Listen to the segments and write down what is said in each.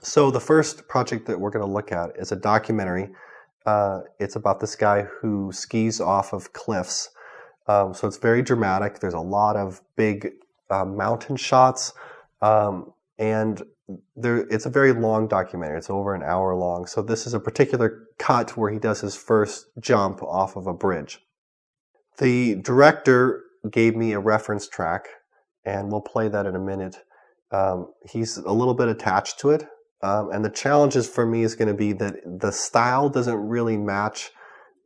So the first project that we're going to look at is a documentary. It's about this guy who skis off of cliffs. So it's very dramatic. There's a lot of big mountain shots, and it's a very long documentary. It's over an hour long. So this is a particular cut where he does his first jump off of a bridge. The director gave me a reference track, and we'll play that in a minute. He's a little bit attached to it. And the challenges for me is going to be that the style doesn't really match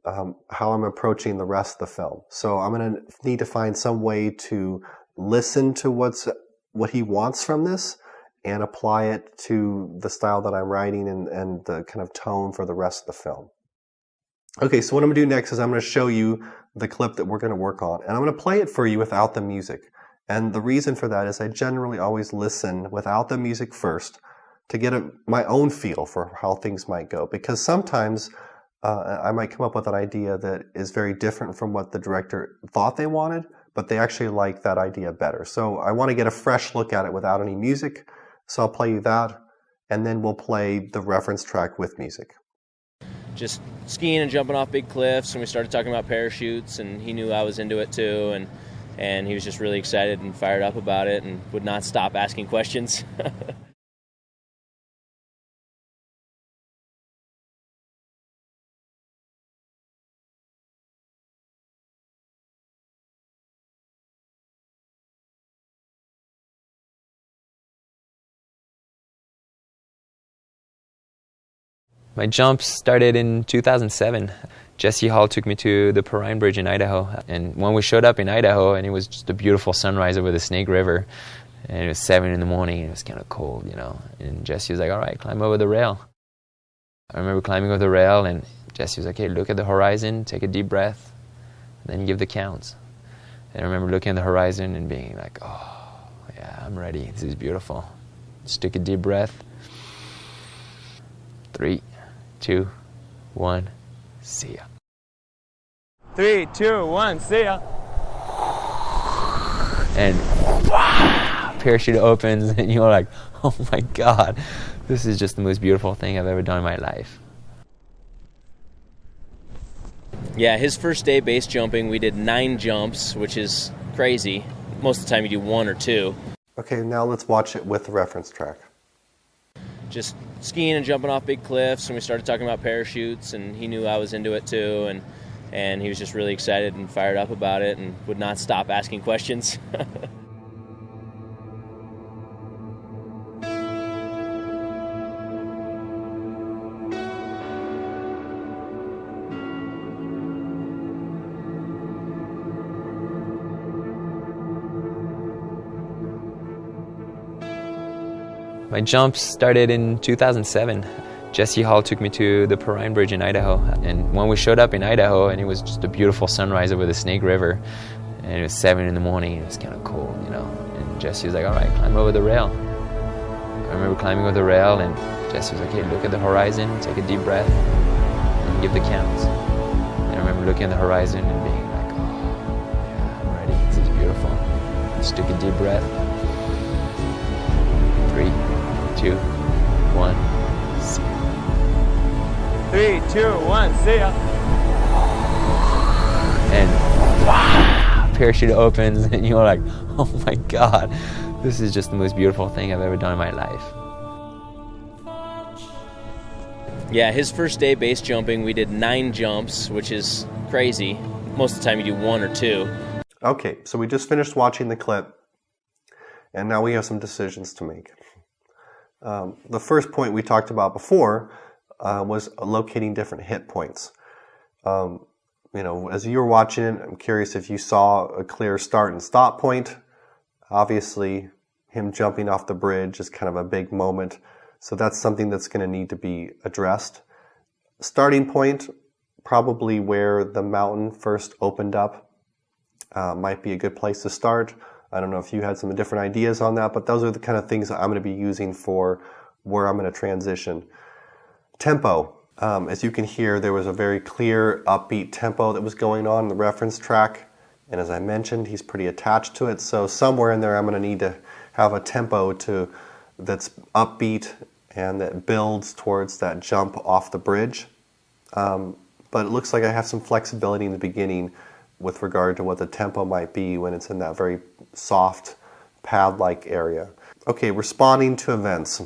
how I'm approaching the rest of the film. So I'm going to need to find some way to listen to what he wants from this and apply it to the style that I'm writing and the kind of tone for the rest of the film. Okay, so what I'm going to do next is I'm going to show you the clip that we're going to work on. And I'm going to play it for you without the music. And the reason for that is I generally always listen without the music first to get my own feel for how things might go. Because sometimes I might come up with an idea that is very different from what the director thought they wanted, but they actually like that idea better. So I want to get a fresh look at it without any music. So I'll play you that, and then we'll play the reference track with music. Just skiing and jumping off big cliffs, and we started talking about parachutes, and he knew I was into it too, and he was just really excited and fired up about it and would not stop asking questions. My jumps started in 2007. Jesse Hall took me to the Perrine Bridge in Idaho. And when we showed up in Idaho, and it was just a beautiful sunrise over the Snake River, and it was 7 in the morning, and it was kind of cold, And Jesse was like, all right, climb over the rail. I remember climbing over the rail, and Jesse was like, hey, look at the horizon, take a deep breath, and then give the counts. And I remember looking at the horizon and being like, oh, yeah, I'm ready. This is beautiful. Just took a deep breath. 3, 2, 1, see ya. 3, 2, 1, see ya. And parachute opens, and you're like, oh my God, this is just the most beautiful thing I've ever done in my life. Yeah, his first day base jumping, we did 9 jumps, which is crazy. Most of the time you do 1 or 2. Okay, now let's watch it with the reference track. Just skiing and jumping off big cliffs, and we started talking about parachutes, and he knew I was into it too, and he was just really excited and fired up about it and would not stop asking questions. My jumps started in 2007. Jesse Hall took me to the Perrine Bridge in Idaho. And when we showed up in Idaho, and it was just a beautiful sunrise over the Snake River, and it was 7 in the morning, and it was kind of cold, And Jesse was like, all right, climb over the rail. I remember climbing over the rail, and Jesse was like, hey, look at the horizon, take a deep breath, and give the counts. And I remember looking at the horizon and being like, oh, yeah, I'm ready. This is beautiful. Just took a deep breath. 3, 2, 1, see ya. 3, 2, 1, see ya. And parachute opens, and you're like, oh my God, this is just the most beautiful thing I've ever done in my life. Yeah, his first day base jumping, we did 9 jumps, which is crazy. Most of the time you do 1 or 2. Okay, so we just finished watching the clip, and now we have some decisions to make. The first point we talked about before was locating different hit points. As you were watching it, I'm curious if you saw a clear start and stop point. Obviously, him jumping off the bridge is kind of a big moment, so that's something that's going to need to be addressed. Starting point, probably where the mountain first opened up, might be a good place to start. I don't know if you had some different ideas on that, but those are the kind of things that I'm going to be using for where I'm going to transition. Tempo. As you can hear, there was a very clear, upbeat tempo that was going on in the reference track. And as I mentioned, he's pretty attached to it. So somewhere in there, I'm going to need to have a tempo that's upbeat and that builds towards that jump off the bridge. But it looks like I have some flexibility in the beginning with regard to what the tempo might be when it's in that very soft pad-like area. Okay, responding to events.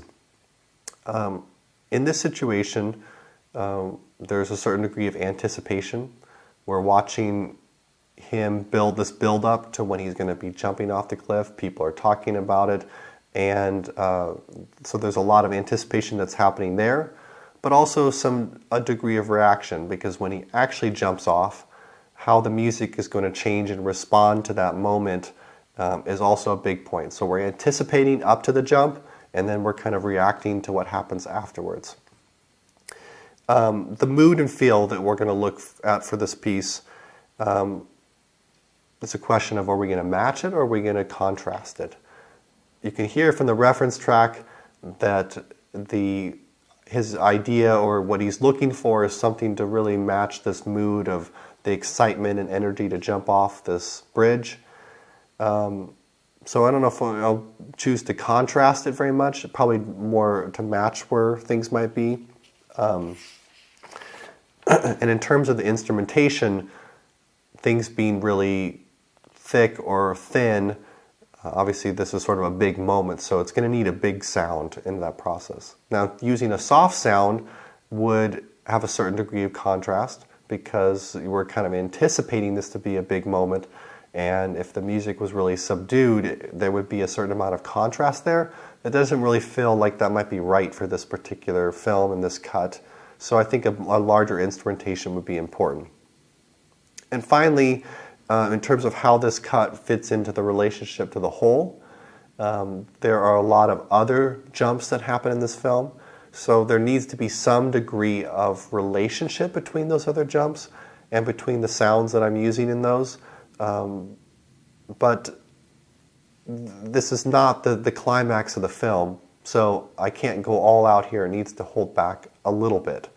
In this situation, there's a certain degree of anticipation. We're watching him build this build-up to when he's going to be jumping off the cliff. People are talking about it, and so there's a lot of anticipation that's happening there, but also a degree of reaction, because when he actually jumps off, how the music is going to change and respond to that moment is also a big point. So we're anticipating up to the jump, and then we're kind of reacting to what happens afterwards. The mood and feel that we're going to look at for this piece, it's a question of, are we going to match it or are we going to contrast it? You can hear from the reference track that his idea or what he's looking for is something to really match this mood of the excitement and energy to jump off this bridge. So I don't know if I'll choose to contrast it very much, probably more to match where things might be. And in terms of the instrumentation, things being really thick or thin, obviously this is sort of a big moment, so it's going to need a big sound in that process. Now, using a soft sound would have a certain degree of contrast because we're kind of anticipating this to be a big moment, and if the music was really subdued, there would be a certain amount of contrast there. It doesn't really feel like that might be right for this particular film and this cut, so I think a larger instrumentation would be important. And finally, in terms of how this cut fits into the relationship to the whole, there are a lot of other jumps that happen in this film, so there needs to be some degree of relationship between those other jumps and between the sounds that I'm using in those. But this is not the climax of the film, so I can't go all out here. It needs to hold back a little bit.